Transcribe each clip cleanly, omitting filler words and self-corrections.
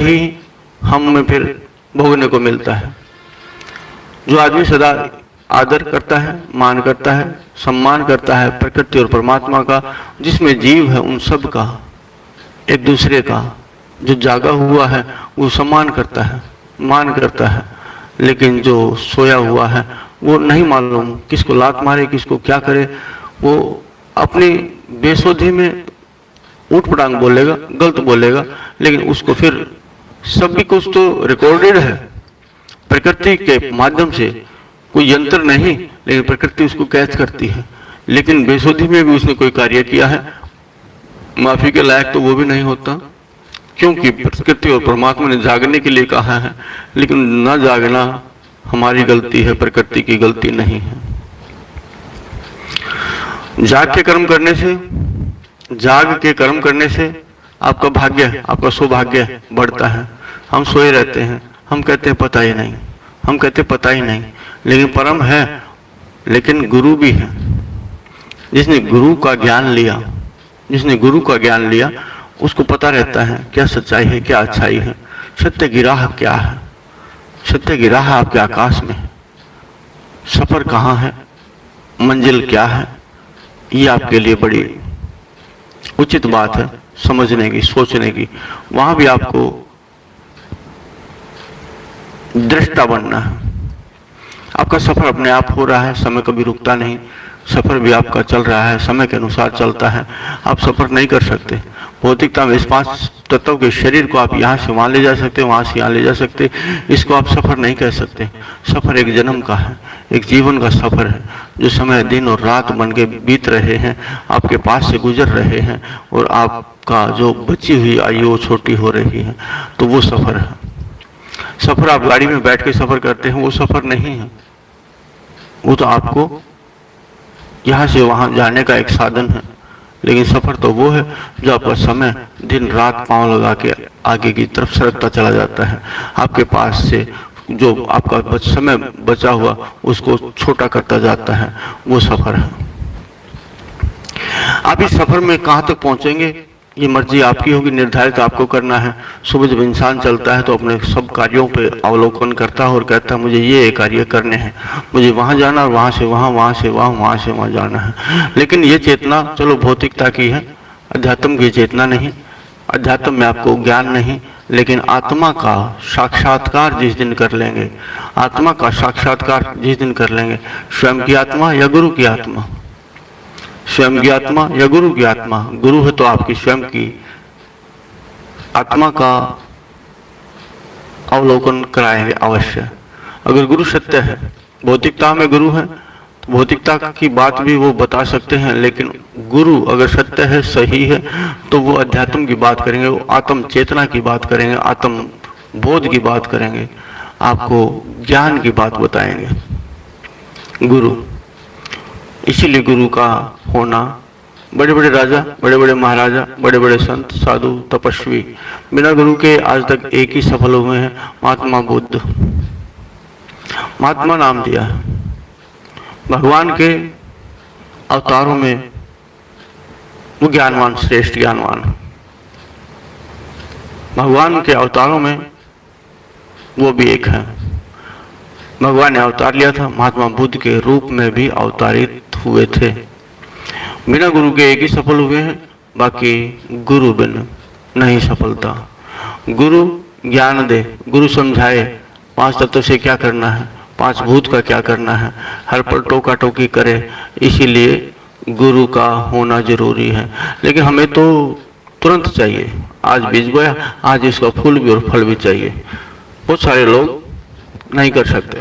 ही हम में फिर भोगने को मिलता है। जो आदमी सदा आदर करता है, मान करता है, सम्मान करता है प्रकृति और परमात्मा का, जिसमें जीव है उन सब का, एक दूसरे का, जो जागा हुआ है वो सम्मान करता है, मान करता है, लेकिन जो सोया हुआ है वो नहीं मालूम किसको लात मारे, किसको क्या करे, वो अपनी बेसुधी में ऊट पटांग बोलेगा, गलत बोलेगा, लेकिन उसको फिर सभी कुछ तो रिकॉर्डेड है प्रकृति के माध्यम से, कोई यंत्र नहीं, लेकिन प्रकृति उसको कैच करती है। लेकिन बेसुधी में भी उसने कोई कार्य किया है, माफी के लायक तो वो भी नहीं होता, क्योंकि प्रकृति और परमात्मा ने जागने के लिए कहा है, लेकिन न जागना हमारी गलती है, प्रकृति की गलती नहीं है। जाग के कर्म करने से आपका भाग्य, आपका सौभाग्य बढ़ता है। हम सोए रहते हैं, हम कहते हैं पता ही नहीं, हम कहते पता ही नहीं, लेकिन परम है, लेकिन गुरु भी है। जिसने गुरु का ज्ञान लिया उसको पता रहता है क्या सच्चाई है, क्या अच्छाई है, सत्य की राह क्या है। सत्य की राह आपके आकाश में है, सफर कहाँ है, मंजिल क्या है, ये आपके लिए बड़ी उचित बात है समझने की, सोचने की। वहां भी आपको दृष्टा बनना है। आपका सफर अपने आप हो रहा है, समय कभी रुकता नहीं, सफर भी आपका चल रहा है, समय के अनुसार चलता है। आप सफर नहीं कर सकते भौतिकता में। इस 5 तत्वों के शरीर को आप यहाँ से वहाँ ले जा सकते, वहाँ से यहाँ ले जा सकते, इसको आप सफर नहीं कह सकते। सफर एक जन्म का है, एक जीवन का सफर है, जो समय दिन और रात बन के बीत रहे हैं, आपके पास से गुजर रहे हैं, और आपका जो बची हुई आयु वो छोटी हो रही है, तो वो सफर है। सफर आप गाड़ी में बैठ के सफर करते हैं, वो सफर नहीं है, वो तो आपको यहाँ से वहाँ जाने का एक साधन है। लेकिन सफर तो वो है जो आपका समय दिन रात पांव लगा के आगे की तरफ सरकता चला जाता है, आपके पास से जो आपका समय बचा हुआ उसको छोटा करता जाता है, वो सफर है। आप इस सफर में कहाँ तक पहुँचेंगे ये मर्जी आपकी होगी, निर्धारित आपको करना है। सुबह जब इंसान चलता है तो अपने सब कार्यों पे अवलोकन करता है और कहता है मुझे ये कार्य करने हैं, मुझे वहाँ जाना, और वहाँ से वहाँ, वहाँ से वहाँ, वहाँ से वहाँ जाना है। लेकिन ये चेतना चलो भौतिकता की है, अध्यात्म की चेतना नहीं। अध्यात्म में आपको ज्ञान नहीं, लेकिन आत्मा का साक्षात्कार जिस दिन कर लेंगे, आत्मा का साक्षात्कार जिस दिन कर लेंगे, स्वयं की आत्मा या गुरु की आत्मा, स्वयं की आत्मा या गुरु की आत्मा, गुरु है तो आपकी स्वयं की आत्मा का अवलोकन कराएंगे अवश्य। अगर गुरु सत्य है, भौतिकता में गुरु है तो भौतिकता की बात भी वो बता सकते हैं, लेकिन गुरु अगर सत्य है, सही है, तो वो अध्यात्म की बात करेंगे, वो आत्म चेतना की बात करेंगे, आत्म बोध की बात करेंगे, आपको ज्ञान की बात बताएंगे गुरु। इसीलिए गुरु का होना, बड़े बड़े राजा, बड़े बड़े महाराजा, बड़े बड़े संत, साधु, तपस्वी बिना गुरु के आज तक एक ही सफल हुए हैं, महात्मा बुद्ध। महात्मा नाम दिया है। भगवान के अवतारों में वो ज्ञानवान, श्रेष्ठ ज्ञानवान, भगवान के अवतारों में वो भी एक है। भगवान ने अवतार लिया था, महात्मा बुद्ध के रूप में भी अवतारित हुए थे। बिना गुरु के एक ही सफल हुए हैं, बाकी गुरु बिन नहीं सफलता। गुरु ज्ञान दे, गुरु समझाए 5 तत्व से क्या करना है, 5 भूत का क्या करना है, हर पर टोका टोकी करे, इसीलिए गुरु का होना जरूरी है। लेकिन हमें तो तुरंत चाहिए, आज बीज बोया, आज इसका फूल भी और फल भी चाहिए। बहुत सारे लोग नहीं कर सकते।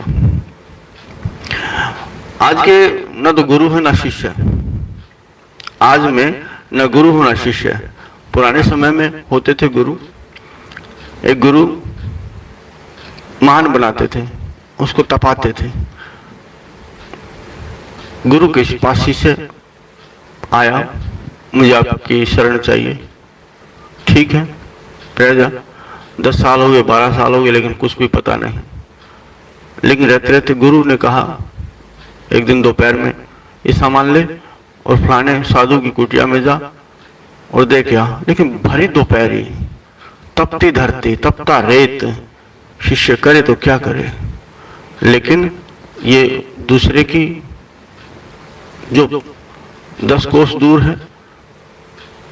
आज के न तो गुरु है न शिष्य, आज में न गुरु हो न शिष्य। पुराने समय में होते थे गुरु, एक गुरु महान बनाते थे, उसको तपाते थे। गुरु के पास शिष्य आया, मुझे आपकी शरण चाहिए, ठीक है रह जा। 10 साल हो गए, 12 साल हो गए, लेकिन कुछ भी पता नहीं। लेकिन रहते रहते गुरु ने कहा एक दिन दोपहर में, ये सामान ले और फलाने साधु की कुटिया में जा और देख आ। लेकिन भरी दोपहरी तपती धरती, तपता रेत, शिष्य करे तो क्या करे। लेकिन ये दूसरे की जो 10 कोस दूर है,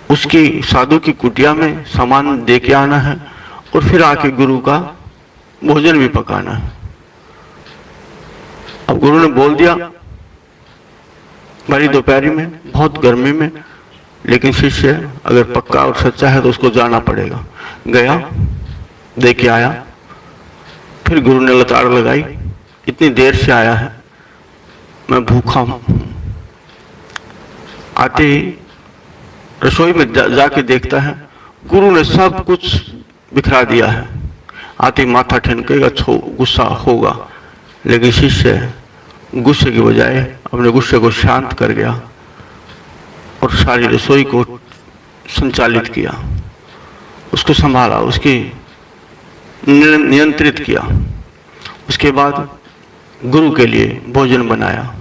उसकी साधु की कुटिया में सामान दे के आना है और फिर आके गुरु का भोजन भी पकाना है। अब गुरु ने बोल दिया बड़ी दोपहरी में, बहुत गर्मी में, लेकिन शिष्य अगर पक्का और सच्चा है तो उसको जाना पड़ेगा। गया, दे के आया, फिर गुरु ने लताड़ लगाई, इतनी देर से आया है, मैं भूखा हूं। आते ही रसोई में जाके देखता है गुरु ने सब कुछ बिखरा दिया है। आते ही माथा ठनकेगा, गुस्सा होगा, लेकिन शिष्य गुस्से की बजाय अपने गुस्से को शांत कर गया और सारी रसोई को संचालित किया, उसको संभाला, उसकी नियंत्रित किया। उसके बाद गुरु के लिए भोजन बनाया।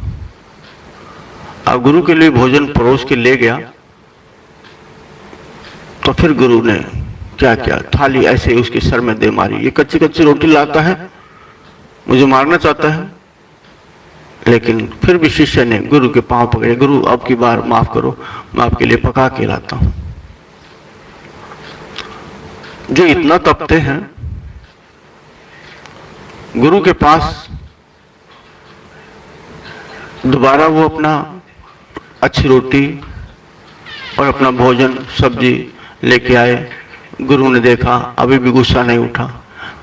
अब गुरु के लिए भोजन परोस के ले गया तो फिर गुरु ने क्या किया, थाली ऐसे ही उसके सर में दे मारी। ये कच्ची कच्ची रोटी लाता है, मुझे मारना चाहता है। लेकिन फिर भी शिष्य ने गुरु के पांव पकड़े, गुरु अब की बार माफ करो, मैं आपके लिए पका के लाता हूं। जो इतना तपते हैं, गुरु के पास दोबारा वो अपना अच्छी रोटी और अपना भोजन सब्जी लेके आए। गुरु ने देखा अभी भी गुस्सा नहीं उठा।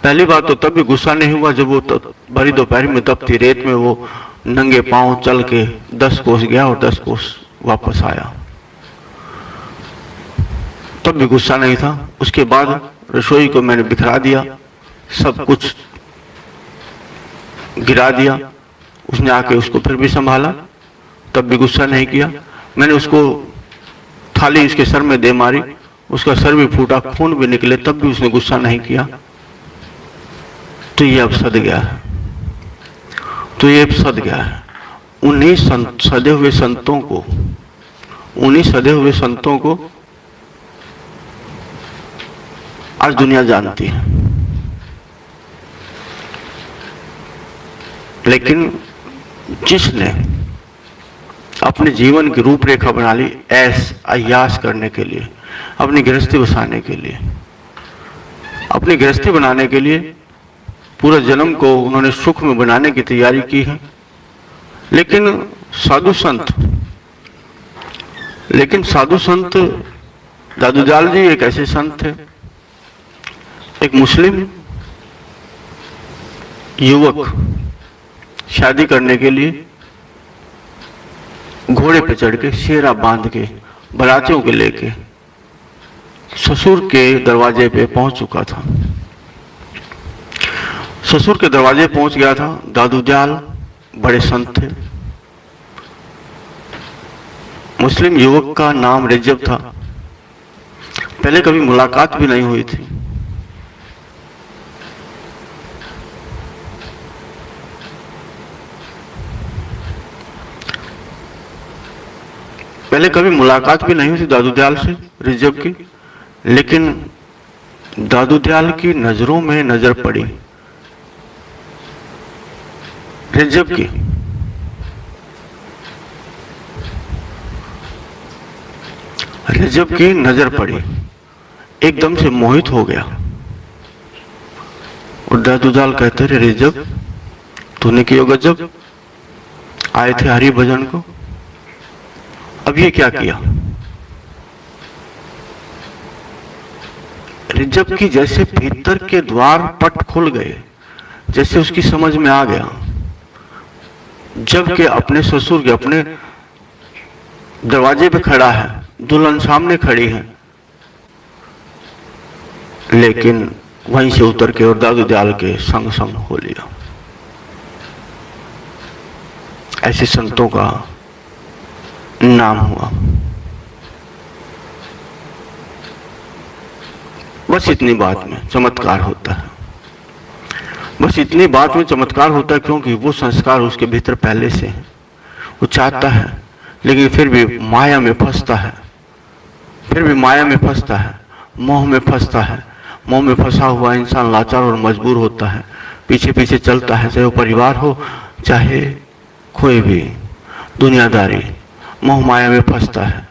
पहली बात तो तब भी गुस्सा नहीं हुआ जब वो बड़ी दोपहर में तपती रेत में वो नंगे पांव चल के 10 कोस गया और 10 कोस वापस आया, तब भी गुस्सा नहीं था। उसके बाद रसोई को मैंने बिखरा दिया, सब कुछ गिरा दिया। उसने आके उसको फिर भी संभाला, तब भी गुस्सा नहीं किया। मैंने उसको थाली इसके सर में दे मारी, उसका सर भी फूटा, खून भी निकले, तब भी उसने गुस्सा नहीं किया। तो ये अब सद गया है, तो ये सद गया है। उन्हीं सदे हुए संतों को आज दुनिया जानती है। लेकिन जिसने अपने जीवन की रूपरेखा बना ली ऐश अय्याश करने के लिए, अपनी गृहस्थी बसाने के लिए, अपनी गृहस्थी बनाने के लिए पूरा जन्म को उन्होंने सुख में बनाने की तैयारी की है। लेकिन साधु संत दादू दयाल जी एक ऐसे संत थे। एक मुस्लिम युवक शादी करने के लिए घोड़े पे चढ़ के, शेरा बांध के, बरातियों के लेके ससुर के दरवाजे पे पहुंच चुका था। ससुर के दरवाजे पहुंच गया था। दादू दयाल बड़े संत थे। मुस्लिम युवक का नाम रिजब था। पहले कभी मुलाकात भी नहीं हुई थी। पहले कभी मुलाकात भी नहीं हुई थी दादू दयाल से, रिजब की। लेकिन दादू दयाल की नजरों में नजर पड़ी रिजब की। रिजब की नजर पड़ी, एकदम से मोहित हो गया। और दादू दयाल कहते रहे, रिजब तूने किया गजब, आए थे हरि भजन को, अब ये क्या किया। रिजब की जैसे भीतर के द्वार पट खुल गए, जैसे उसकी समझ में आ गया। जबकि अपने ससुर के अपने दरवाजे पे खड़ा है, दुल्हन सामने खड़ी है, लेकिन वहीं से उतर के और दादू दयाल के संग संग हो लिया। ऐसे संतों का नाम हुआ। बस इतनी बात में चमत्कार होता है, बस इतनी बात में चमत्कार होता है, क्योंकि वो संस्कार उसके भीतर पहले से है। वो चाहता है लेकिन फिर भी माया में फंसता है, फिर भी माया में फंसता है, मोह में फंसता है। मोह में फंसा हुआ इंसान लाचार और मजबूर होता है, पीछे पीछे चलता है, चाहे वो परिवार हो चाहे कोई भी दुनियादारी, मोह माया में फंसता है।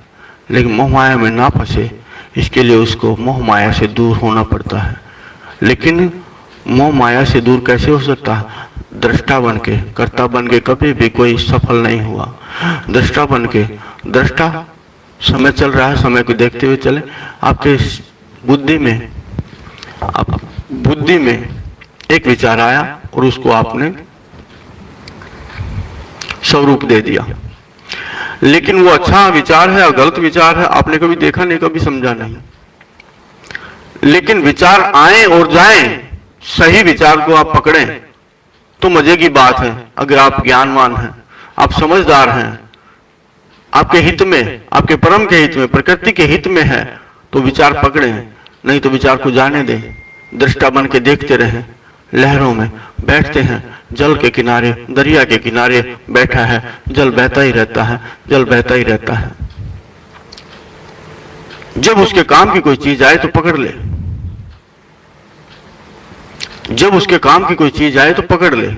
लेकिन मोह माया में ना फंसे इसके लिए उसको मोह माया से दूर होना पड़ता है। लेकिन मोह माया से दूर कैसे हो सकता है? दृष्टा बन के, कर्ता बन के कभी भी कोई सफल नहीं हुआ। दृष्टा बन के, दृष्टा समय चल रहा है, समय को देखते हुए चले। आपके बुद्धि में एक विचार आया और उसको आपने स्वरूप दे दिया, लेकिन वो अच्छा विचार है या गलत विचार है आपने कभी देखा नहीं, कभी समझा नहीं। लेकिन विचार आए और जाएं, सही विचार को आप पकड़ें तो मजे की बात है। अगर आप ज्ञानवान हैं, आप समझदार हैं, आपके हित में, आपके परम के हित में, प्रकृति के हित में है तो विचार पकड़ें, नहीं तो विचार को जाने दें। दृष्टा बन के देखते रहें। लहरों में बैठते हैं, जल के किनारे, दरिया के किनारे बैठा है, जल बहता ही रहता है, जल बहता ही रहता है। जब उसके काम की कोई चीज आए तो पकड़ ले, जब उसके काम की कोई चीज आए तो पकड़ ले।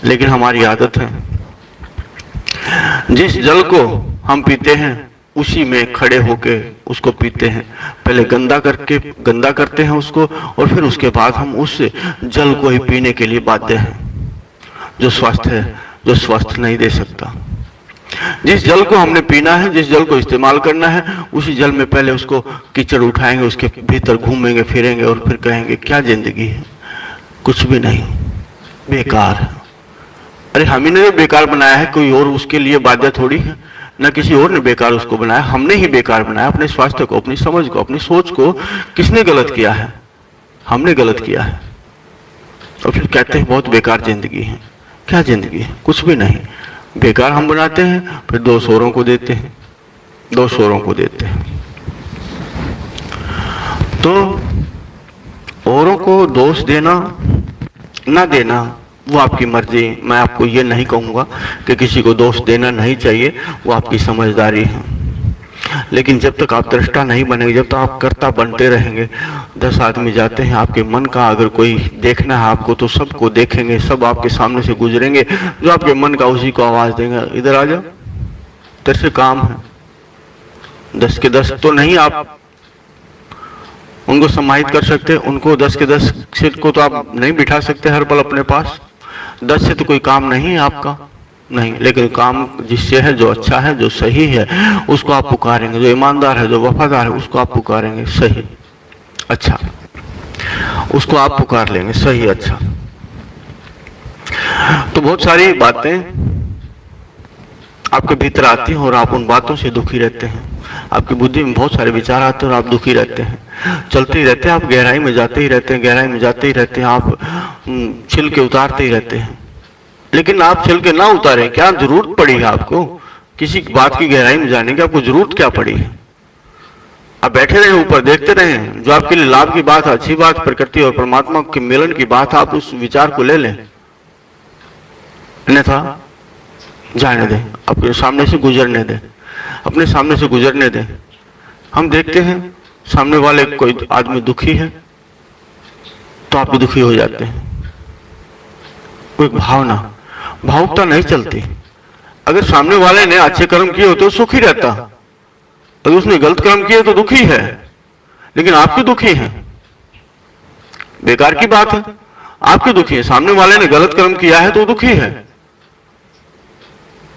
लेकिन हमारी आदत है, जिस जल को हम पीते हैं उसी में खड़े होके उसको पीते हैं। पहले गंदा करते हैं उसको, और फिर उसके बाद हम उस जल को ही पीने के लिए बाध्य हैं, जो स्वस्थ है, जो स्वस्थ नहीं दे सकता। जिस जल को हमने पीना है, जिस जल को इस्तेमाल करना है, उसी जल में पहले उसको कीचड़ उठाएंगे, उसके भीतर घूमेंगे फिरेंगे और फिर कहेंगे क्या जिंदगी है, कुछ भी नहीं, बेकार है। अरे हम ही ने बेकार बनाया है, कोई और उसके लिए बाध्य थोड़ी है। न किसी और ने बेकार उसको बनाया, हमने ही बेकार बनाया। अपने स्वास्थ्य को, अपनी समझ को, अपनी सोच को किसने गलत किया है? हमने गलत किया है। और फिर कहते हैं बहुत बेकार जिंदगी है। क्या जिंदगी है? कुछ भी नहीं, बेकार हम बनाते हैं, फिर दोष औरों को देते हैं, दोष औरों को देते हैं। तो औरों को दोष देना ना देना वो आपकी मर्जी। मैं आपको ये नहीं कहूँगा कि किसी को दोष देना नहीं चाहिए, वो आपकी समझदारी है। लेकिन जब तक आप दृष्टा नहीं बनेंगे, जब तक आप कर्ता बनते रहेंगे, 10 आदमी जाते हैं आपके मन का, अगर कोई देखना है आपको तो सबको देखेंगे, सब आपके सामने से गुजरेंगे, जो आपके मन का उसी को आवाज देंगे, इधर आ जाओ, तेरे से काम है। 10 के 10 तो नहीं आप उनको समाहित कर सकते, उनको 10 के 10 सीट को तो आप नहीं बिठा सकते हर पल अपने पास। 10 से तो कोई काम नहीं है आपका, नहीं। लेकिन काम जिससे है, जो अच्छा है, जो सही है, उसको आप पुकारेंगे। जो ईमानदार है, जो वफादार है, उसको आप पुकारेंगे, सही अच्छा, उसको आप पुकार लेंगे, सही अच्छा। तो बहुत सारी बातें आपके भीतर आती हैं और आप उन बातों से दुखी रहते हैं। आपकी बुद्धि में बहुत सारे विचार आते हैं और आप दुखी रहते हैं, चलते ही रहते हैं, आप गहराई में जाते ही रहते हैं, गहराई में जाते ही रहते हैं, आप छिल के उतारते ही रहते हैं। लेकिन आप छिल के ना उतारें, क्या जरूरत पड़ी है आपको किसी बात की गहराई में जाने की? आपको जरूरत क्या पड़ी है? आप बैठे रहे ऊपर, देखते रहे, जो आपके लिए लाभ की बात है, अच्छी बात, प्रकृति और परमात्मा के मिलन की बात, आप उस विचार को ले लें, अन्यथा जाने दें, अपने सामने से गुजरने दें, अपने सामने से गुजरने दें। हम देखते हैं सामने वाले कोई आदमी दुखी है तो आप भी दुखी हो जाते हैं। कोई भावना, भावुकता नहीं चलती। अगर सामने वाले ने अच्छे कर्म किए होते तो सुखी रहता, अगर उसने गलत कर्म किए तो दुखी है। लेकिन आप क्यों दुखी हैं? बेकार की बात है, आप क्यों दुखी है? सामने वाले ने गलत कर्म किया है तो दुखी है,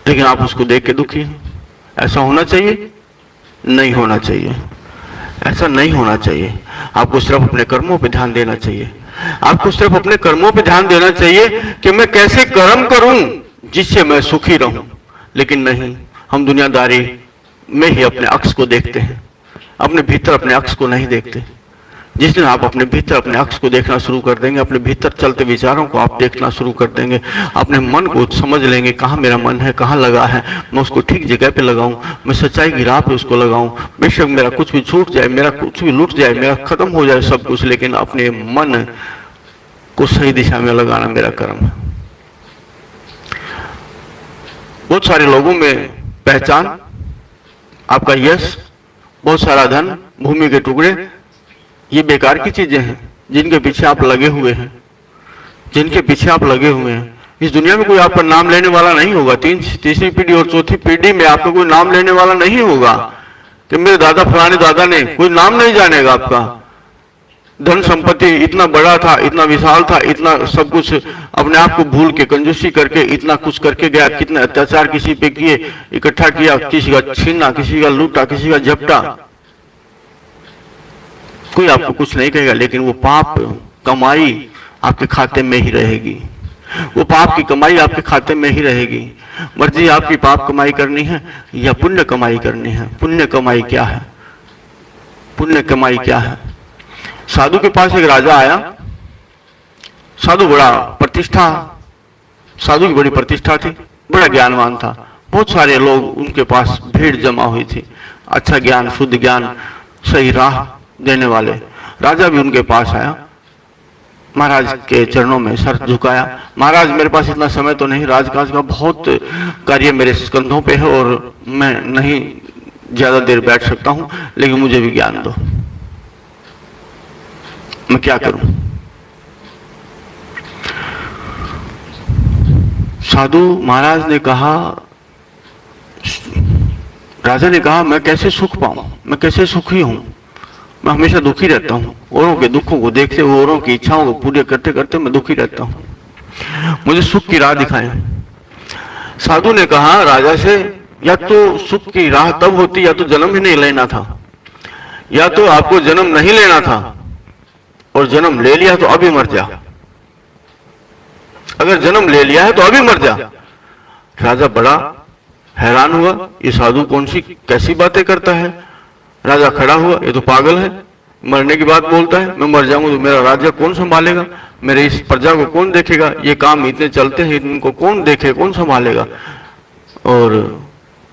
लेकिन आप उसको देख के दुखी हैं। ऐसा होना चाहिए? नहीं होना चाहिए, ऐसा नहीं होना चाहिए। आपको सिर्फ अपने कर्मों पे ध्यान देना चाहिए। आपको सिर्फ अपने कर्मों पे ध्यान देना चाहिए कि मैं कैसे कर्म करूं जिससे मैं सुखी रहूं। लेकिन नहीं, हम दुनियादारी में ही अपने अक्स को देखते हैं, अपने भीतर अपने अक्स को नहीं देखते। जिस दिन आप अपने भीतर अपने अक्स को देखना शुरू कर देंगे, अपने भीतर चलते विचारों को आप देखना शुरू कर देंगे, अपने मन को समझ लेंगे, कहाँ मेरा मन है, कहाँ लगा है, मैं उसको ठीक जगह पे लगाऊं, मैं सच्चाई की राह पे उसको लगाऊं। बेशक मेरा कुछ भी छूट जाए, मेरा कुछ भी लूट जाए, मेरा खत्म हो जाए सब कुछ, लेकिन अपने मन को सही दिशा में लगाना मेरा कर्म है। बहुत सारे लोगों में पहचान, आपका यश, बहुत सारा धन, भूमि के टुकड़े, ये बेकार की चीजें हैं जिनके पीछे आप लगे हुए हैं, जिनके पीछे आप लगे हुए हैं। इस दुनिया में कोई आप पर नाम लेने वाला नहीं होगा। तीसरी पीढ़ी और चौथी पीढ़ी में आपको कोई नाम लेने वाला नहीं होगा कि मेरे दादा फलाने दादा ने, कोई नाम नहीं जानेगा आपका। धन संपत्ति इतना बड़ा था, इतना विशाल था, इतना सब कुछ अपने आप को भूल के कंजूसी करके इतना कुछ करके गया, कितने अत्याचार किसी पे किए, इकट्ठा किया, किसी का छीना, किसी का लूटा, किसी का झपटा। कोई आपको कुछ नहीं कहेगा, लेकिन वो पाप कमाई आपके खाते में ही रहेगी। वो पाप की कमाई आपके खाते में ही रहेगी। मर्जी आपकी पाप कमाई करनी है या पुण्य कमाई करनी है। पुण्य कमाई क्या है? पुण्य कमाई क्या है? साधु के पास एक राजा आया। साधु बड़ा प्रतिष्ठा, साधु की बड़ी प्रतिष्ठा थी, बड़ा ज्ञानवान था। बहुत सारे लोग उनके पास भीड़ जमा हुई थी, अच्छा ज्ञान, शुद्ध ज्ञान, सही राह देने वाले। राजा भी उनके पास आया, महाराज के चरणों में सर झुकाया। महाराज, मेरे पास इतना समय तो नहीं, राजकाज का बहुत कार्य मेरे कंधों पे है और मैं नहीं ज्यादा देर बैठ सकता हूं, लेकिन मुझे भी ज्ञान दो। मैं क्या करूं? साधु महाराज ने कहा, राजा ने कहा, मैं कैसे सुख पाऊं? मैं कैसे सुखी हूं? मैं हमेशा दुखी रहता हूं। औरों के दुखों को देखते हुए, औरों की इच्छाओं को पूरे करते करते मैं दुखी रहता हूं। मुझे सुख की राह दिखाएं। साधु ने कहा राजा से, या तो सुख की राह तब होती या तो जन्म ही नहीं लेना था, या तो आपको जन्म नहीं लेना था और जन्म ले लिया तो अभी मर जा। अगर जन्म ले लिया है तो अभी मर जा। राजा बड़ा हैरान हुआ, ये साधु कौन सी कैसी बातें करता है। राजा खड़ा हुआ, ये तो पागल है, मरने की बात बोलता है। मैं मर जाऊंगा तो मेरा राज्य कौन संभालेगा? मेरे इस प्रजा को कौन देखेगा? ये काम इतने चलते हैं, इनको कौन देखे, कौन संभालेगा? और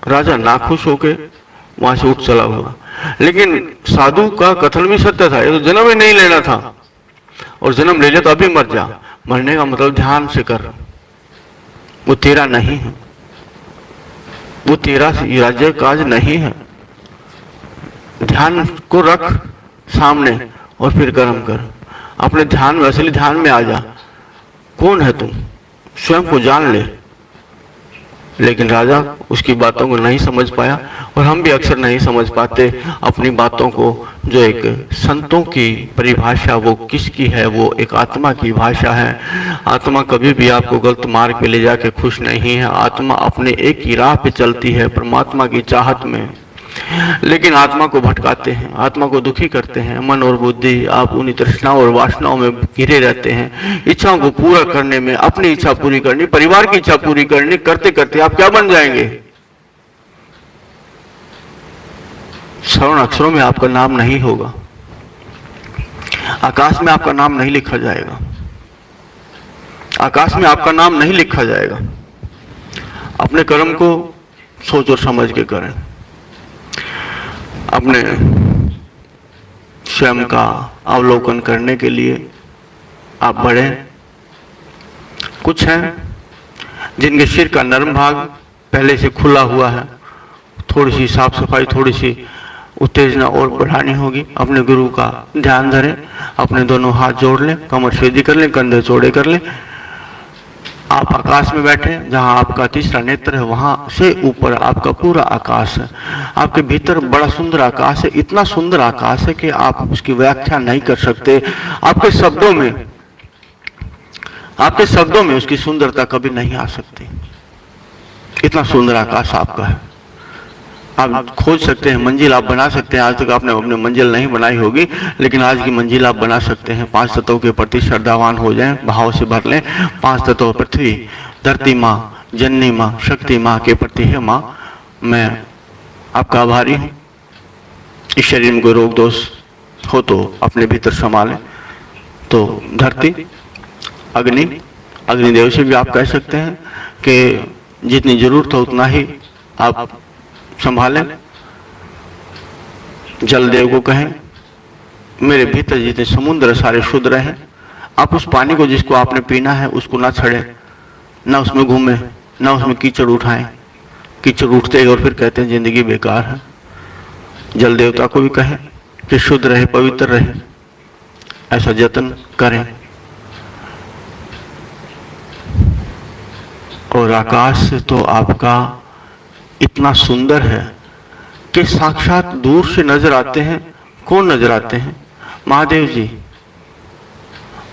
राजा नाखुश होके वहां से उठ चला हुआ। लेकिन साधु का कथन भी सत्य था, ये तो जन्म ही नहीं लेना था और जन्म ले लिया तो अभी मर जा। मरने का मतलब ध्यान से कर, वो तेरा नहीं है, वो तेरा राज्य काज नहीं है। ध्यान को रख सामने और फिर कर्म कर। अपने ध्यान में, असली ध्यान में आ जा। कौन है तुम? स्वयं को जान ले। लेकिन राजा उसकी बातों को नहीं समझ पाया, और हम भी अक्सर नहीं समझ पाते अपनी बातों को। जो एक संतों की परिभाषा वो किसकी है? वो एक आत्मा की भाषा है। आत्मा कभी भी आपको गलत मार्ग पे ले जाके खुश नहीं है। आत्मा अपने एक ही राह पे चलती है, परमात्मा की चाहत में। लेकिन आत्मा को भटकाते हैं, आत्मा को दुखी करते हैं। मन और बुद्धि, आप उन्हीं तृष्णाओं और वासनाओं में घिरे रहते हैं। इच्छाओं को पूरा करने में, अपनी इच्छा पूरी करनी, परिवार की इच्छा पूरी करनी, करते करते आप क्या बन जाएंगे? स्वर्ण अक्षरों में आपका नाम नहीं होगा, आकाश में आपका नाम नहीं लिखा जाएगा, आकाश में आपका नाम नहीं लिखा जाएगा। अपने कर्म को सोच और समझ के करें। अपने स्वयं का अवलोकन करने के लिए आप बढ़े। कुछ हैं जिनके सिर का नरम भाग पहले से खुला हुआ है, थोड़ी सी साफ सफाई, थोड़ी सी उत्तेजना और बढ़ानी होगी। अपने गुरु का ध्यान धरें, अपने दोनों हाथ जोड़ लें, कमर सीधी कर लें, कंधे चौड़े कर लें। आप आकाश में बैठे, जहां आपका तीसरा नेत्र है, वहां से ऊपर आपका पूरा आकाश है। आपके भीतर बड़ा सुंदर आकाश है, इतना सुंदर आकाश है कि आप उसकी व्याख्या नहीं कर सकते। आपके शब्दों में उसकी सुंदरता कभी नहीं आ सकती। इतना सुंदर आकाश आपका है। आप खोज सकते हैं, मंजिल आप बना सकते हैं। आज तक आपने अपनी मंजिल नहीं बनाई होगी, लेकिन आज की मंजिल आप बना सकते हैं। 5 तत्वों के प्रति श्रद्धावान हो जाएं, भाव से भर लें। 5 तत्व पृथ्वी, धरती माँ, जननी माँ, शक्ति माँ के प्रति है माँ, मैं आपका आभारी हूँ। इस शरीर में कोई रोग दोष हो तो अपने भीतर संभालें। तो धरती, अग्नि, अग्निदेव से भी आप कह सकते हैं कि जितनी जरूरत हो उतना ही आप संभालें। जलदेव को कहें मेरे भीतर जितने समुद्र सारे शुद्ध रहें। आप उस पानी को जिसको आपने पीना है उसको ना छड़े, ना उसमें घूमे, ना उसमें कीचड़ उठाएं। कीचड़ उठते हैं और फिर कहते हैं जिंदगी बेकार है। जल देवता को भी कहें कि शुद्ध रहे, पवित्र रहे, ऐसा जतन करें। और आकाश तो आपका इतना सुंदर है कि साक्षात दूर से नजर आते हैं। कौन नजर आते हैं? महादेव जी,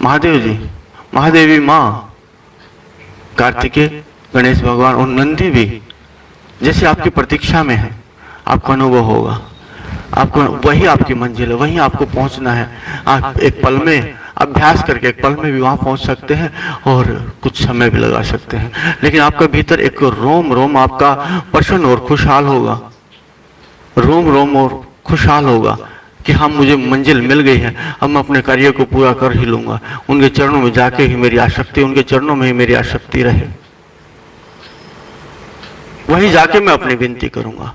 महादेव जी, महादेवी माँ, कार्तिकेय, गणेश भगवान और नंदी भी जैसे आपकी प्रतीक्षा में है। आपको अनुभव होगा, आपको वही आपकी मंजिल है, वहीं आपको पहुंचना है। आप एक पल में अभ्यास करके एक पल में भी वहां पहुंच सकते हैं और कुछ समय भी लगा सकते हैं, लेकिन आपका भीतर एक रोम रोम आपका प्रसन्न और खुशहाल होगा, रोम रोम और खुशहाल होगा कि हाँ, मुझे मंजिल मिल गई है, अब मैं अपने कार्य को पूरा कर ही लूंगा। उनके चरणों में जाके ही मेरी आसक्ति, उनके चरणों में ही मेरी आसक्ति रहे, वहीं जाके मैं अपनी विनती करूंगा।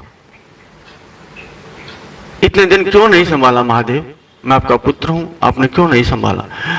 इतने दिन क्यों नहीं संभाला महादेव? मैं आपका पुत्र हूं, आपने क्यों नहीं संभाला?